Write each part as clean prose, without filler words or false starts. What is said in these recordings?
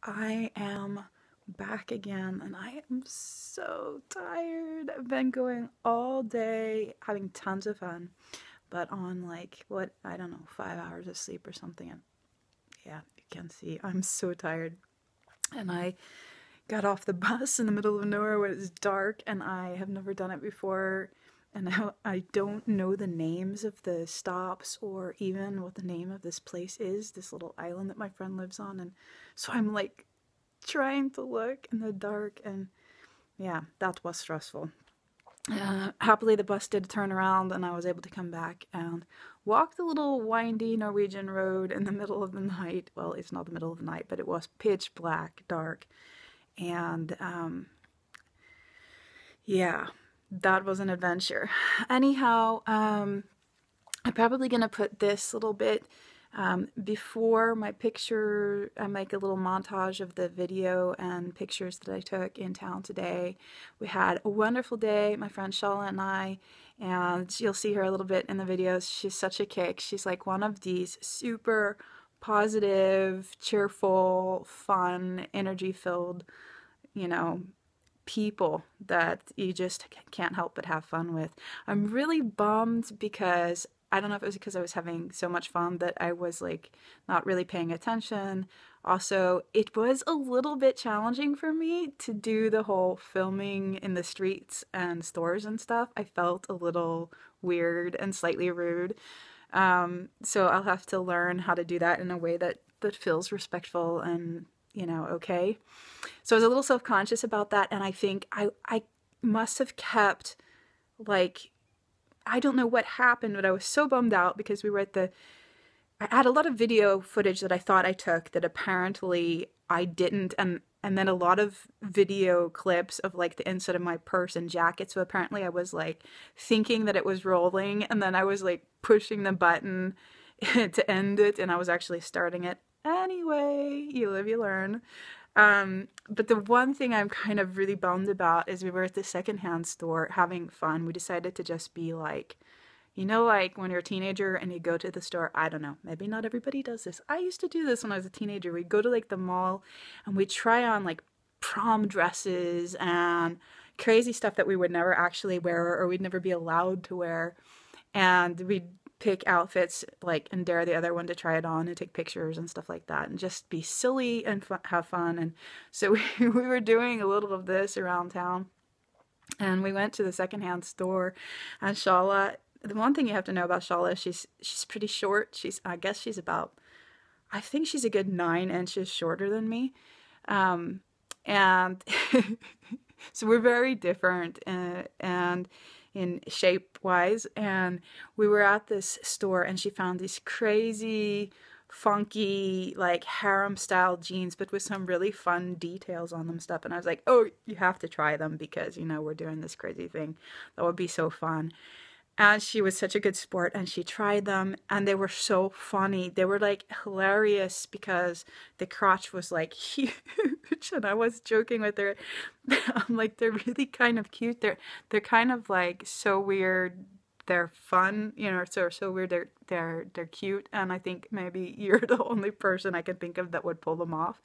I am back again and I am so tired. I've been going all day having tons of fun, but on like, what, I don't know, 5 hours of sleep or something. And yeah, you can see I'm so tired. And I got off the bus in the middle of nowhere when it's dark, and I have never done it before. And now I don't know the names of the stops or even what the name of this place is, this little island that my friend lives on. And so I'm like trying to look in the dark, and yeah, that was stressful. Happily, the bus did turn around and I was able to come back and walk the little windy Norwegian road in the middle of the night. Well, it's not the middle of the night, but it was pitch black, dark. And yeah, that was an adventure. Anyhow, I'm probably going to put this little bit before my picture. I make a little montage of the video and pictures that I took in town today. We had a wonderful day, my friend Shala and I, and you'll see her a little bit in the videos. She's such a kick. She's like one of these super positive, cheerful, fun, energy-filled, people that you just can't help but have fun with. I'm really bummed because I don't know if it was because I was having so much fun that I was like not really paying attention. Also, it was a little bit challenging for me to do the whole filming in the streets and stores and stuff. I felt a little weird and slightly rude. So I'll have to learn how to do that in a way that feels respectful and okay. So I was a little self-conscious about that, and I think I must have kept, like, I don't know what happened, but I was so bummed out because we were at I had a lot of video footage that I thought I took that apparently I didn't, and then a lot of video clips of like the inside of my purse and jacket. So apparently I was like thinking that it was rolling, and then I was like pushing the button to end it, and I was actually starting it. Anyway, you live, you learn. But the one thing I'm kind of really bummed about is we were at the secondhand store having fun. We decided to just be like, like when you're a teenager and you go to the store, I don't know, maybe not everybody does this. I used to do this when I was a teenager. We'd go to like the mall and we'd try on like prom dresses and crazy stuff that we would never actually wear or we'd never be allowed to wear. And we'd pick outfits like and dare the other one to try it on and take pictures and stuff like that and just be silly and have fun. And so we were doing a little of this around town, and we went to the secondhand store. And Shala, the one thing you have to know about Shala is she's pretty short. I guess she's about, I think she's a good 9 inches shorter than me, and so we're very different and in shape wise. And we were at this store and she found these crazy funky like harem style jeans but with some really fun details on them stuff, and I was like, oh, you have to try them because we're doing this crazy thing that would be so fun. And she was such a good sport and she tried them and they were so funny. They were like hilarious because the crotch was like huge and I was joking with her. I'm like, they're really kind of cute. They're kind of like so weird. They're fun, so weird. They're cute, and I think maybe you're the only person I can think of that would pull them off.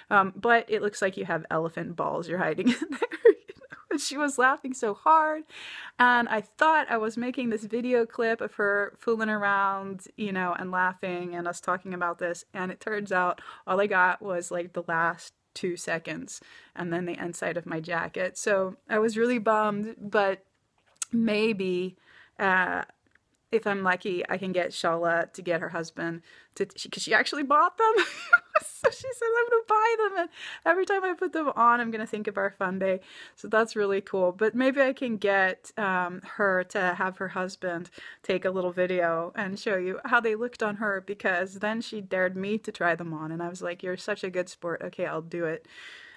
But it looks like you have elephant balls you're hiding in there. And she was laughing so hard, and I thought I was making this video clip of her fooling around, and laughing and us talking about this, and it turns out all I got was like the last 2 seconds and then the inside of my jacket. So I was really bummed, but maybe if I'm lucky, I can get Shala to get her husband to, because she actually bought them. So she says, I'm going to buy them. And every time I put them on, I'm going to think of our fun day. So that's really cool. But maybe I can get her to have her husband take a little video and show you how they looked on her, because then she dared me to try them on. And I was like, you're such a good sport. Okay, I'll do it.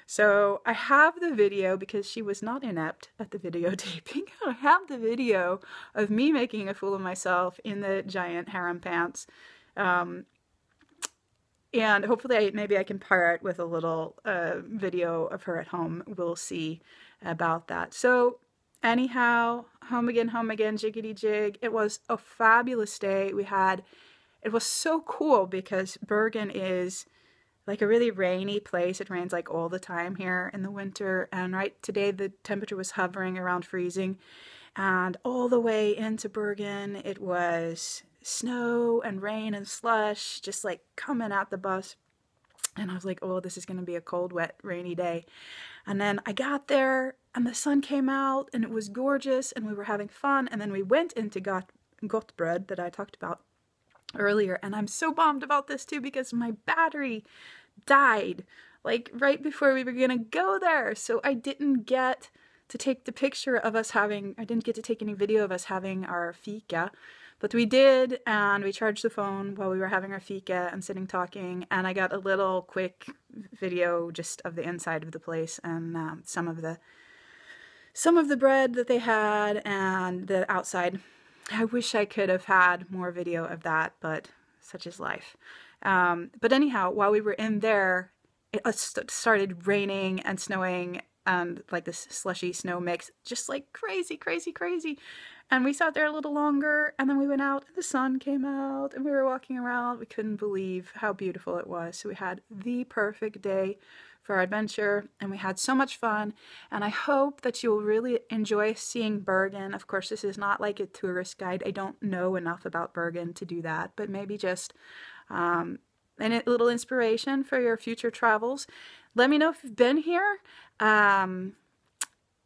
So I have the video because she was not inept at the videotaping. I have the video of me making a fool of myself in the giant harem pants. And hopefully maybe I can pair it with a little video of her at home. We'll see about that. So anyhow, home again, jiggity jig. It was a fabulous day. It was so cool because Bergen is like a really rainy place. It rains like all the time here in the winter, and right today the temperature was hovering around freezing, and all the way into Bergen it was snow and rain and slush just like coming at the bus. And I was like, oh, this is going to be a cold, wet, rainy day. And then I got there and the sun came out and it was gorgeous and we were having fun. And then we went into Gottbred that I talked about earlier. And I'm so bummed about this too because my battery died like right before we were going to go there. So I didn't get to take the picture of us having, I didn't get to take any video of us having our fika. But we did, and we charged the phone while we were having our fika and sitting talking, and I got a little quick video just of the inside of the place and some of the bread that they had and the outside. I wish I could have had more video of that, but such is life. But anyhow, while we were in there, it started raining and snowing and like this slushy snow mix, just like crazy, crazy, crazy. And we sat there a little longer, and then we went out, and the sun came out, and we were walking around. We couldn't believe how beautiful it was. So we had the perfect day for our adventure, and we had so much fun. And I hope that you'll really enjoy seeing Bergen. Of course, this is not like a tourist guide. I don't know enough about Bergen to do that, but maybe just a little inspiration for your future travels. Let me know if you've been here.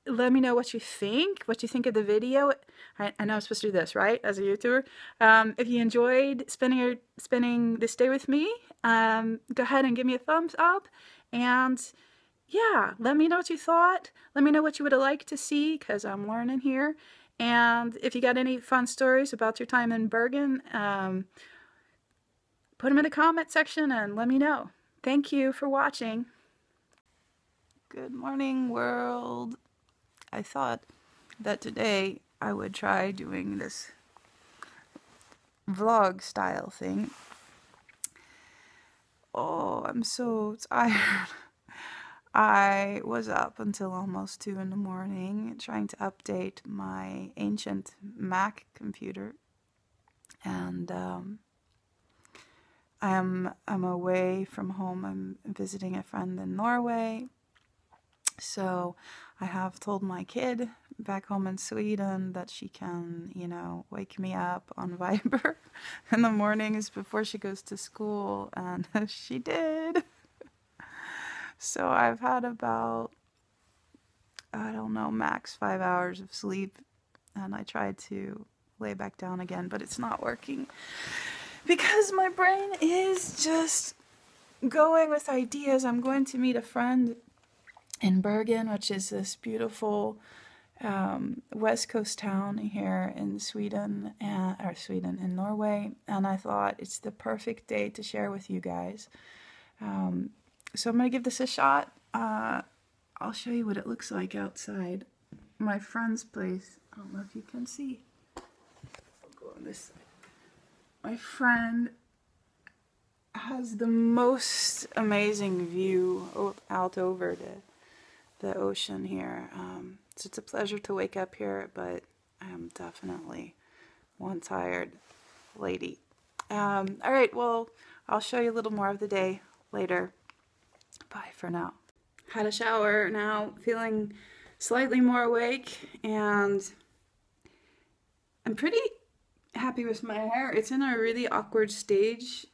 Let me know what you think of the video. I know I'm supposed to do this, right, as a YouTuber. If you enjoyed spending this day with me, go ahead and give me a thumbs up. And yeah, let me know what you thought. Let me know what you would have liked to see, because I'm learning here. And if you got any fun stories about your time in Bergen, put them in the comment section and let me know. Thank you for watching. Good morning, world. I thought that today I would try doing this vlog style thing. Oh, I'm so tired. I was up until almost 2 in the morning trying to update my ancient Mac computer. And I'm away from home. I'm visiting a friend in Norway. So I have told my kid back home in Sweden that she can, you know, wake me up on Viber in the mornings before she goes to school, and she did. So I've had about, I don't know, max 5 hours of sleep, and I tried to lay back down again, but it's not working because my brain is just going with ideas. I'm going to meet a friend in Bergen, which is this beautiful west coast town here in Sweden, in Norway, and I thought it's the perfect day to share with you guys. So I'm gonna give this a shot. I'll show you what it looks like outside my friend's place. I don't know if you can see. I'll go on this side. My friend has the most amazing view out over the ocean here. So it's a pleasure to wake up here, but I'm definitely one tired lady. All right, well, I'll show you a little more of the day later. Bye for now. Had a shower, now feeling slightly more awake, and I'm pretty happy with my hair. It's in a really awkward stage.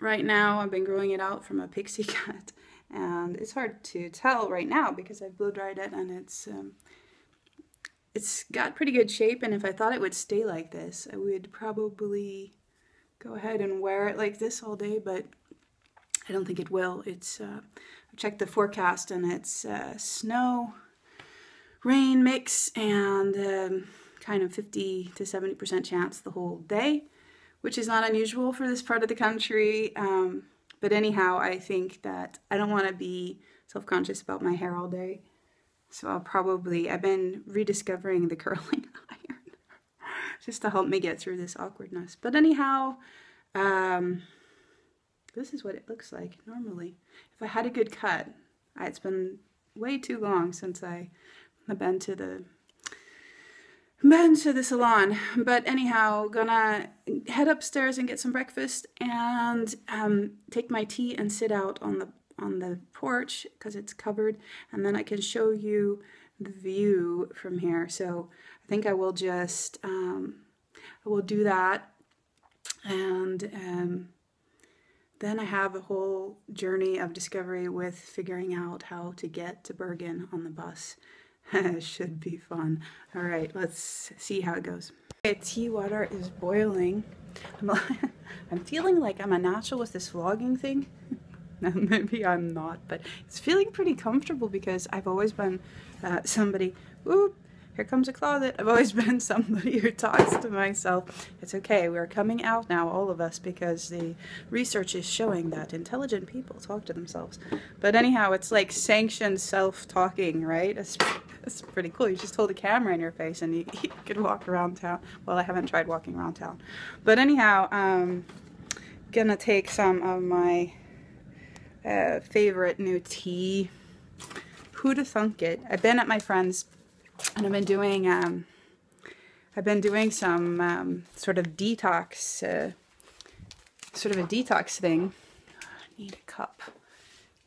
Right now, I've been growing it out from a pixie cut. And it's hard to tell right now because I've blow dried it, and it's got pretty good shape. And if I thought it would stay like this, I would probably go ahead and wear it like this all day, but I don't think it will. It's I checked the forecast, and it's snow, rain mix, and kind of 50 to 70% chance the whole day, which is not unusual for this part of the country. But anyhow, I think that I don't want to be self-conscious about my hair all day. So I've been rediscovering the curling iron just to help me get through this awkwardness. But anyhow, this is what it looks like normally. If I had a good cut, it's been way too long since I have been to the been to the salon. But anyhow, gonna head upstairs and get some breakfast and take my tea and sit out on the porch because it's covered, and then I can show you the view from here. So I think I will just I will do that, and then I have a whole journey of discovery with figuring out how to get to Bergen on the bus. It should be fun. All right, let's see how it goes. Okay, tea water is boiling. I'm feeling like I'm a natural with this vlogging thing. Maybe I'm not, but it's feeling pretty comfortable because I've always been somebody, whoop, here comes a closet. I've always been somebody who talks to myself. It's okay, we're coming out now, all of us, because the research is showing that intelligent people talk to themselves. But anyhow, it's like sanctioned self-talking, right? It's pretty cool. You just hold a camera in your face and you can walk around town. Well, I haven't tried walking around town. But anyhow, I'm gonna take some of my favorite new tea. Who'd have thunk it? I've been at my friend's and I've been doing some sort of detox, sort of a detox thing. I need a cup.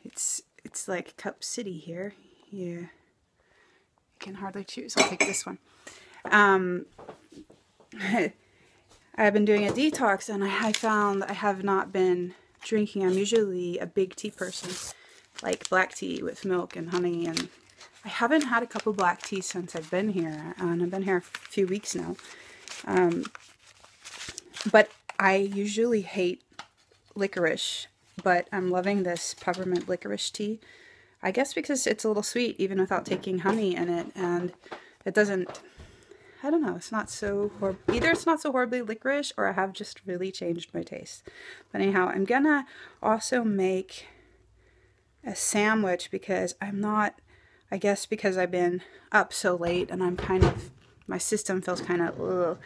It's like Cup City here. Yeah, I can hardly choose. I'll take this one. I've been doing a detox, and I found I have not been drinking. I'm usually a big tea person, like black tea with milk and honey, and I haven't had a cup of black tea since I've been here, and I've been here a few weeks now. But I usually hate licorice, but I'm loving this peppermint licorice tea. I guess because it's a little sweet, even without taking honey in it, and it doesn't, I don't know, it's not so horrible. Either it's not so horribly licorice, or I have just really changed my taste. But anyhow, I'm gonna also make a sandwich because I'm not, I guess because I've been up so late and I'm kind of, my system feels kind of, ugh.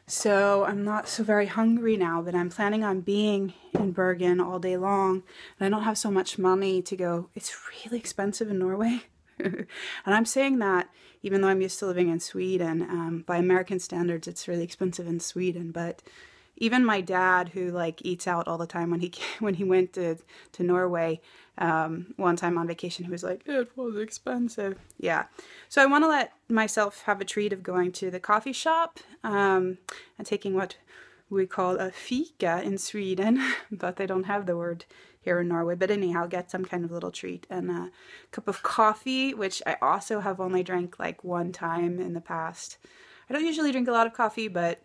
So I'm not so very hungry now, but I'm planning on being in Bergen all day long. And I don't have so much money to go. It's really expensive in Norway. And I'm saying that even though I'm used to living in Sweden. By American standards, it's really expensive in Sweden. But even my dad, who like eats out all the time, when he went to Norway one time on vacation, he was like, it was expensive. Yeah. So I want to let myself have a treat of going to the coffee shop and taking what we call a fika in Sweden, but they don't have the word here in Norway. But anyhow, get some kind of little treat and a cup of coffee, which I also have only drank like one time in the past. I don't usually drink a lot of coffee, but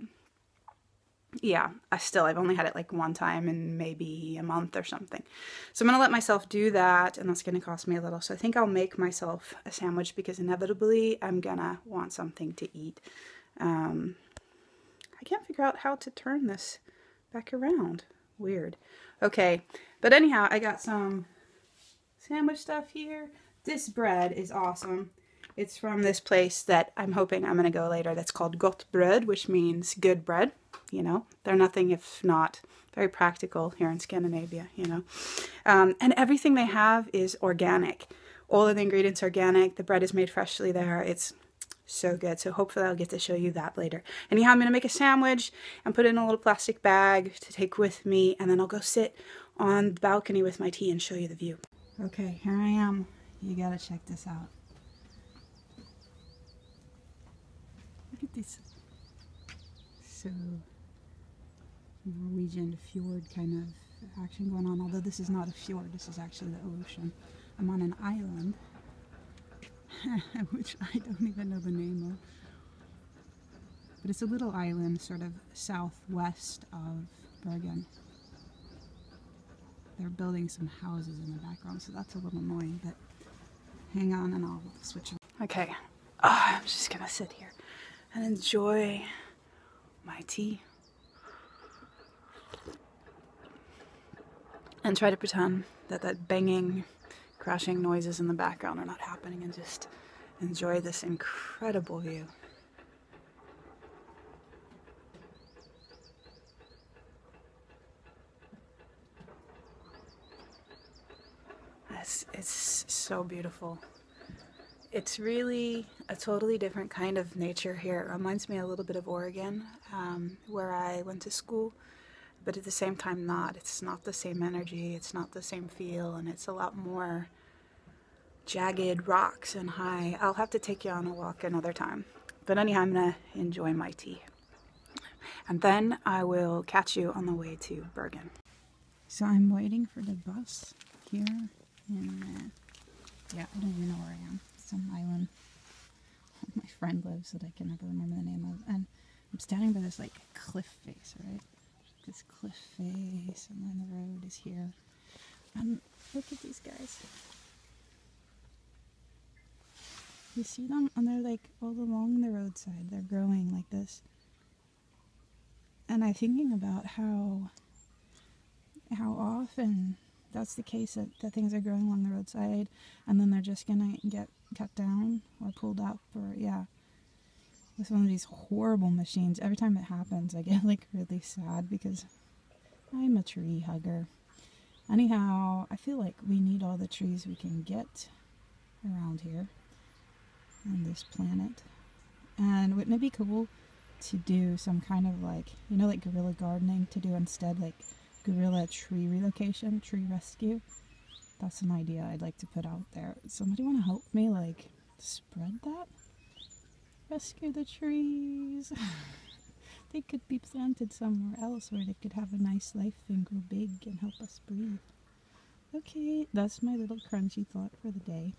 yeah, I've only had it like one time in maybe a month or something. So I'm going to let myself do that, and that's going to cost me a little. So I think I'll make myself a sandwich because inevitably I'm going to want something to eat. I can't figure out how to turn this back around. Weird. Okay, but anyhow, I got some sandwich stuff here. This bread is awesome. It's from this place that I'm hoping I'm going to go later that's called Gott Bröd, which means good bread. You know, they're nothing if not very practical here in Scandinavia, you know. And everything they have is organic. All of the ingredients are organic. The bread is made freshly there. It's so good. So hopefully I'll get to show you that later. Anyhow, I'm going to make a sandwich and put it in a little plastic bag to take with me. And then I'll go sit on the balcony with my tea and show you the view. Okay, here I am. You got to check this out. Look at this. So Norwegian fjord kind of action going on, although this is not a fjord, this is actually the ocean. I'm on an island, which I don't even know the name of. But it's a little island sort of southwest of Bergen. They're building some houses in the background, so that's a little annoying, but hang on and I'll switch. Okay, I'm just gonna sit here and enjoy my tea. And try to pretend that that banging, crashing noises in the background are not happening and just enjoy this incredible view. It's so beautiful. It's really a totally different kind of nature here. It reminds me a little bit of Oregon, where I went to school, but at the same time not. It's not the same energy, it's not the same feel, and it's a lot more jagged rocks and high. I'll have to take you on a walk another time. But anyhow, I'm gonna enjoy my tea. And then I will catch you on the way to Bergen. So I'm waiting for the bus here in, yeah, I don't even know where I am. Some island my friend lives that I can never remember the name of. And I'm standing by this like cliff face, right? This cliff face, and then the road is here. And look at these guys. You see them? And they're like all along the roadside. They're growing like this. And I'm thinking about how often that's the case, that things are growing along the roadside and then they're just gonna get cut down or pulled up, or yeah, with one of these horrible machines. Every time it happens I get like really sad because I'm a tree hugger. Anyhow, I feel like we need all the trees we can get around here on this planet. And wouldn't it be cool to do some kind of like, you know, like guerrilla gardening, to do instead like guerrilla tree relocation, tree rescue? That's an idea I'd like to put out there. Somebody want to help me like spread that? Rescue the trees. They could be planted somewhere else where they could have a nice life and grow big and help us breathe. Okay, that's my little crunchy thought for the day.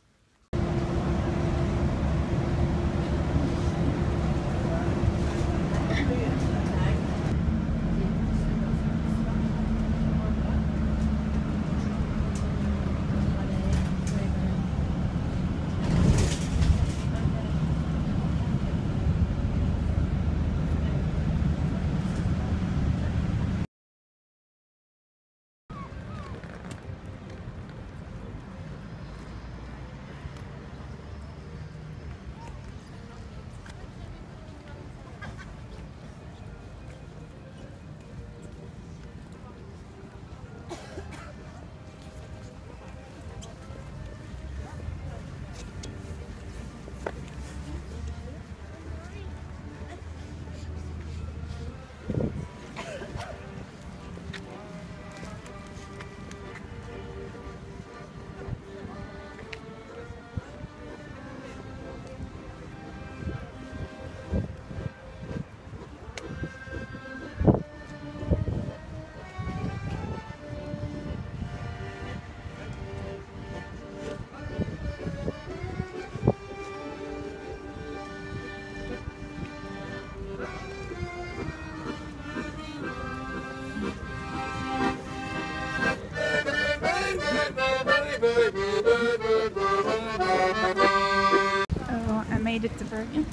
Oh, I made it to Bergen.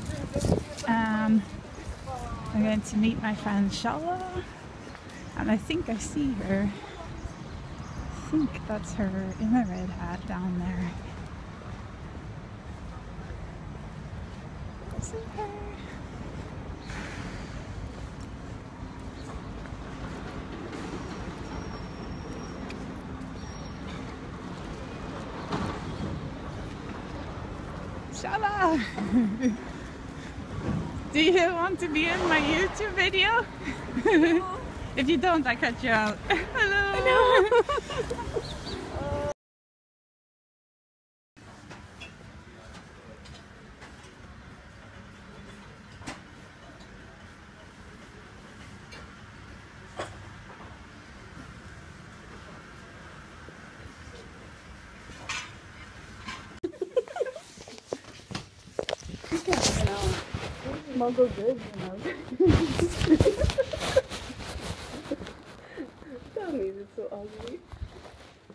I'm going to meet my friend Shala, and I think I see her. I think that's her in the red hat down there. I see her. Shala! Do you want to be in my YouTube video? If you don't, I cut you out. Hello! Smuggle goods, you know. Tell me, it's so ugly.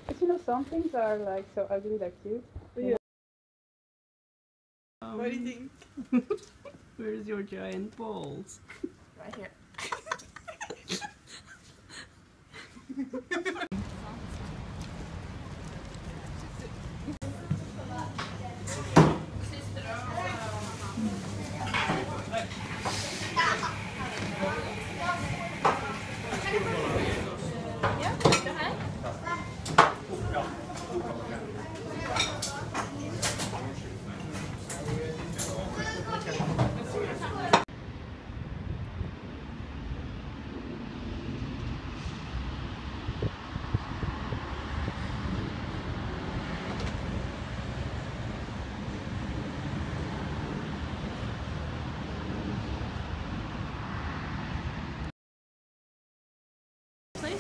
But you know, some things are like so ugly they're cute. Yeah. What do you think? Where's your giant balls? Right here.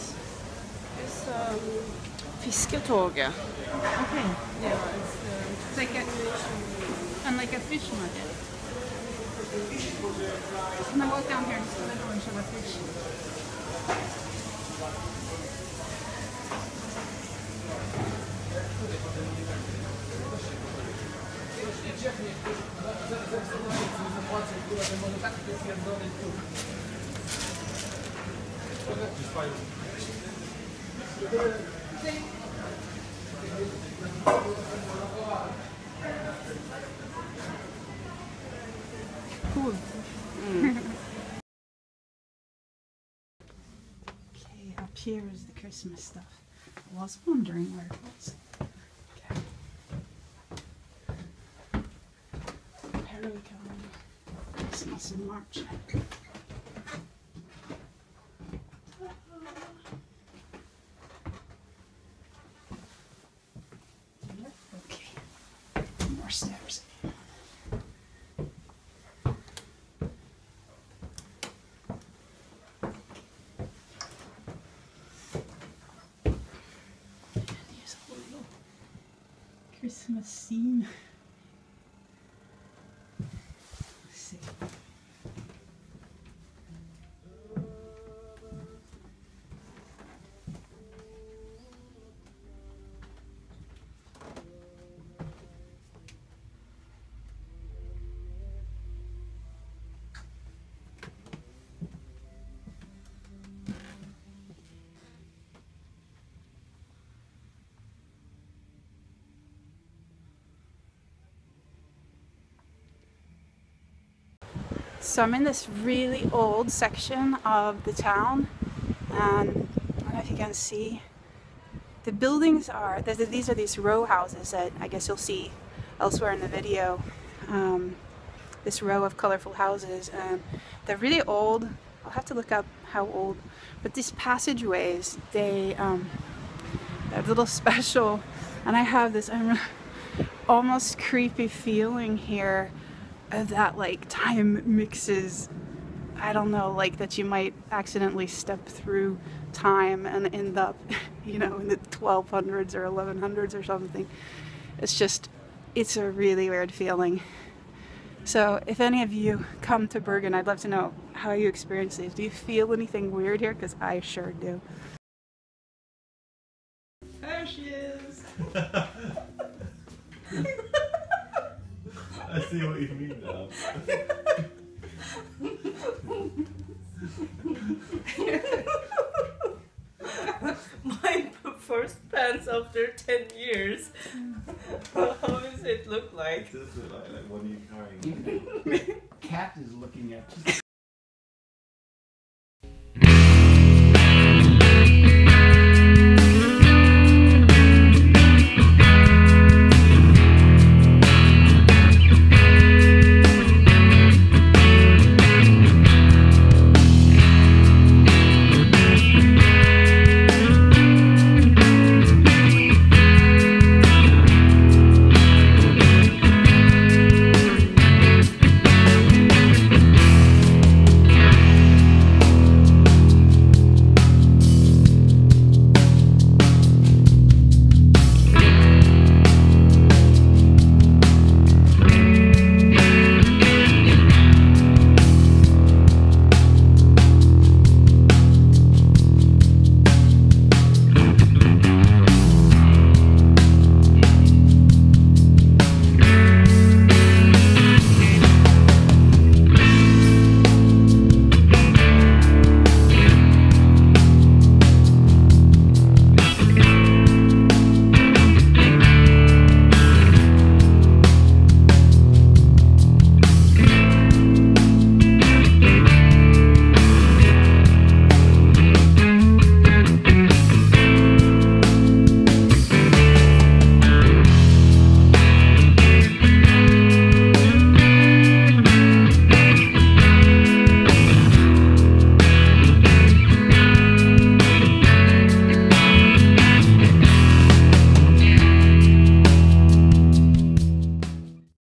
this? It's fisketoget. Okay. Yeah, It's like a, and like a fish market. I'm gonna walk down here and see the bunch of a fish. Cool. Okay, up here is the Christmas stuff. I was wondering where it was. Okay. Here we go. Christmas in March. Okay, more stairs. Here's a little Christmas scene. Let's see. So I'm in this really old section of the town, and I don't know if you can see. The buildings are, these are these row houses that I guess you'll see elsewhere in the video. This row of colorful houses, and they're really old. I'll have to look up how old, but these passageways, they're a little special, and I have this almost creepy feeling here of that like time mixes, I don't know, like that you might accidentally step through time and end up, you know, in the 1200s or 1100s or something. It's a really weird feeling. So if any of you come to Bergen, I'd love to know how you experience these. Do you feel anything weird here? Because I sure do. There she is! I see what you mean now. My first pants after 10 years. How does it look like? It does look like what are you carrying? The cat is looking at you.